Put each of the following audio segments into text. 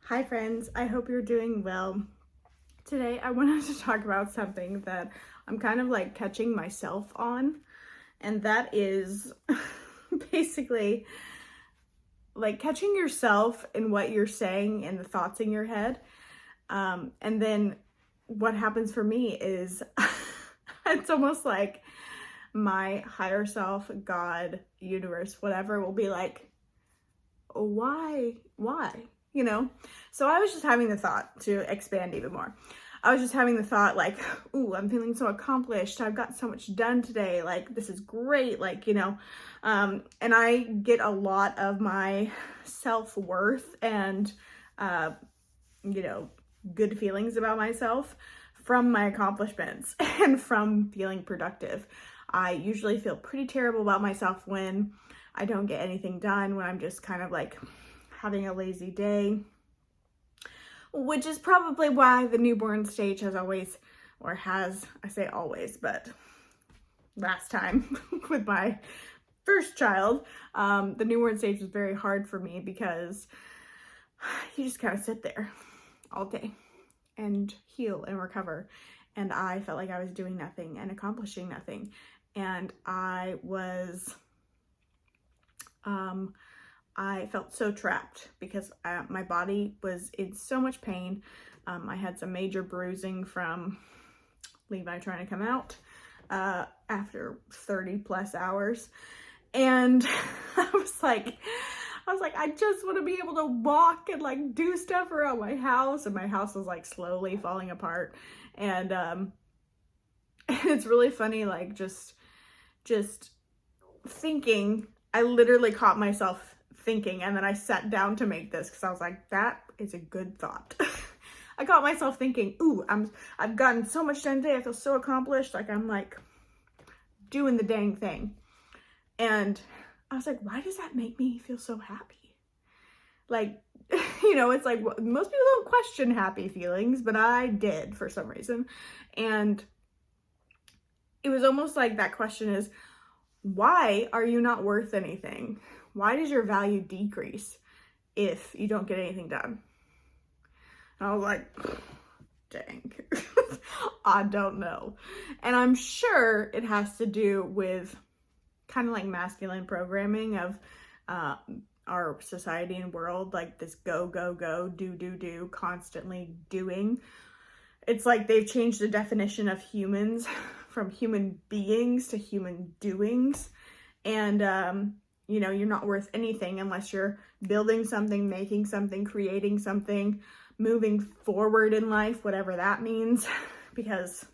Hi friends, I hope you're doing well. Today I wanted to talk about something that I'm kind of like catching myself on, and that is basically like catching yourself in what you're saying and the thoughts in your head. And then what happens for me is it's almost like my higher self, God, universe, whatever, will be like, why, you know? So I was just having the thought to expand even more. I was just having the thought like, ooh, I'm feeling so accomplished. I've got so much done today. Like, this is great. And I get a lot of my self-worth and, uh, good feelings about myself from my accomplishments and from feeling productive. I usually feel pretty terrible about myself when I don't get anything done, when I'm just kind of like having a lazy day, which is probably why the newborn stage has always, or has, I say always, but last time with my first child, the newborn stage was very hard for me because you just kind of sit there all day and heal and recover. And I felt like I was doing nothing and accomplishing nothing. And I felt so trapped because my body was in so much pain. I had some major bruising from Levi trying to come out after 30 plus hours. And I was like, I just want to be able to walk and like do stuff around my house. And my house was like slowly falling apart. And it's really funny, like just thinking, I literally caught myself thinking, and then I sat down to make this because I was like, that is a good thought. I caught myself thinking, ooh, I've gotten so much done today. I feel so accomplished. Like I'm like doing the dang thing. And I was like, why does that make me feel so happy? Like, it's like most people don't question happy feelings, but I did for some reason. And it was almost like that question is, why are you not worth anything? Why does your value decrease if you don't get anything done? And I was like, dang, I don't know. And I'm sure it has to do with kind of like masculine programming of our society and world, like this go, go, go, do, constantly doing. It's like they've changed the definition of humans from human beings to human doings. And, you're not worth anything unless you're building something, making something, creating something, moving forward in life, whatever that means, because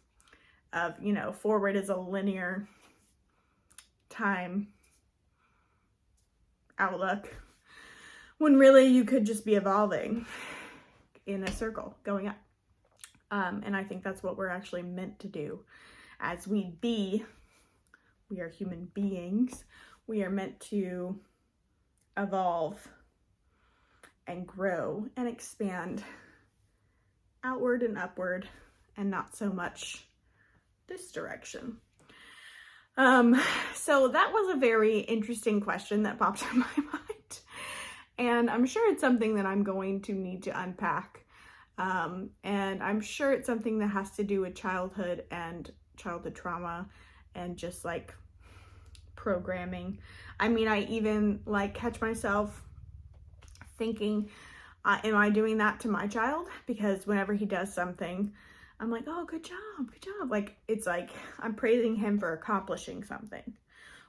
of, forward is a linear time outlook, when really you could just be evolving in a circle going up. And I think that's what we're actually meant to do. As we are human beings, we are meant to evolve and grow and expand outward and upward, and not so much this direction. So that was a very interesting question that popped in my mind. And I'm sure it's something that I'm going to need to unpack. And I'm sure it's something that has to do with childhood and childhood trauma and just like programming. I mean, I even like catch myself thinking, am I doing that to my child? Because whenever he does something, I'm like, oh, good job, good job. Like, it's like I'm praising him for accomplishing something,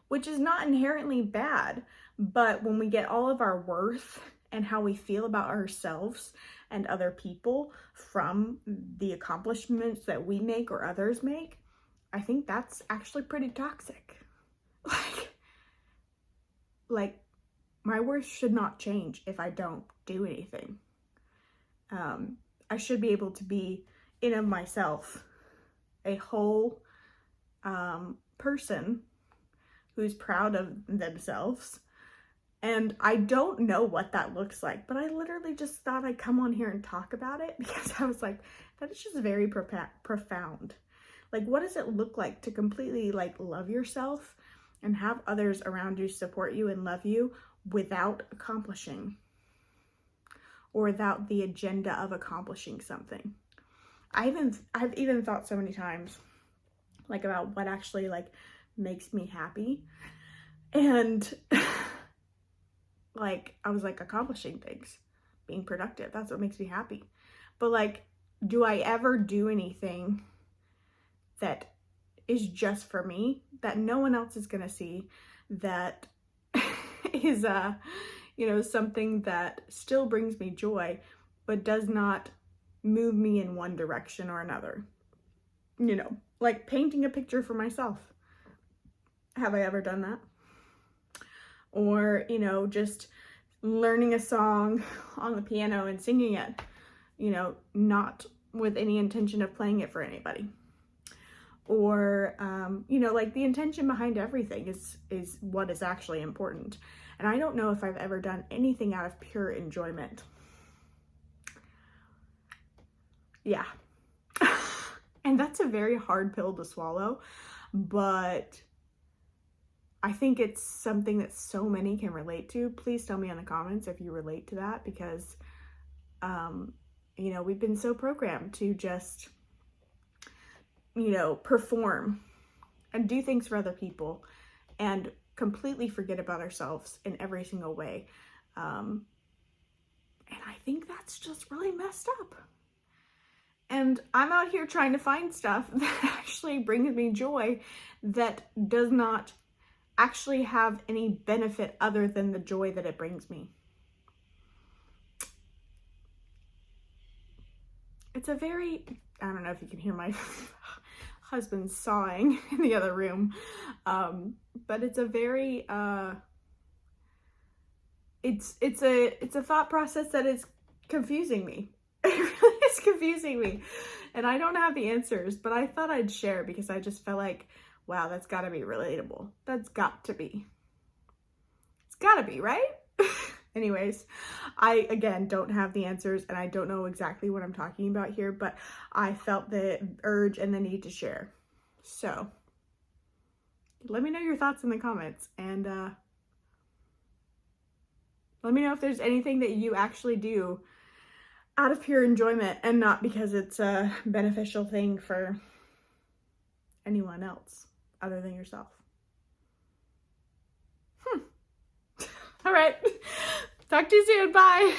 which is not inherently bad. But when we get all of our worth and how we feel about ourselves and other people from the accomplishments that we make or others make, I think that's actually pretty toxic. Like my worth should not change if I don't do anything. I should be able to be in of myself a whole person who's proud of themselves. And I don't know what that looks like, but I literally just thought I'd come on here and talk about it because I was like, that is just very profound. Like, what does it look like to completely like love yourself and have others around you support you and love you without accomplishing? or without the agenda of accomplishing something. I've even thought so many times like about what actually like makes me happy, and like I was like, accomplishing things, being productive, that's what makes me happy. But like, do I ever do anything that is just for me, that no one else is gonna see, that is you know, something that still brings me joy but does not move me in one direction or another? You know, like painting a picture for myself. Have I ever done that? Or, you know, just learning a song on the piano and singing it, you know, not with any intention of playing it for anybody. Or, you know, like the intention behind everything is what is actually important. And I don't know if I've ever done anything out of pure enjoyment. Yeah. And that's a very hard pill to swallow, but I think it's something that so many can relate to. Please tell me in the comments if you relate to that, because, you know, we've been so programmed to just, you know, perform and do things for other people and completely forget about ourselves in every single way. And I think that's just really messed up. And I'm out here trying to find stuff that actually brings me joy, that does not actually have any benefit other than the joy that it brings me. It's a very, I don't know if you can hear my husband sawing in the other room, but it's a very, it's a thought process that is confusing me. It really is confusing me, and I don't have the answers, but I thought I'd share because I just felt like, wow, that's gotta be relatable. That's got to be. It's gotta be, right? Anyways, I, again, don't have the answers, and I don't know exactly what I'm talking about here, but I felt the urge and the need to share. So, let me know your thoughts in the comments, and let me know if there's anything that you actually do out of pure enjoyment and not because it's a beneficial thing for anyone else other than yourself. All right. Talk to you soon. Bye.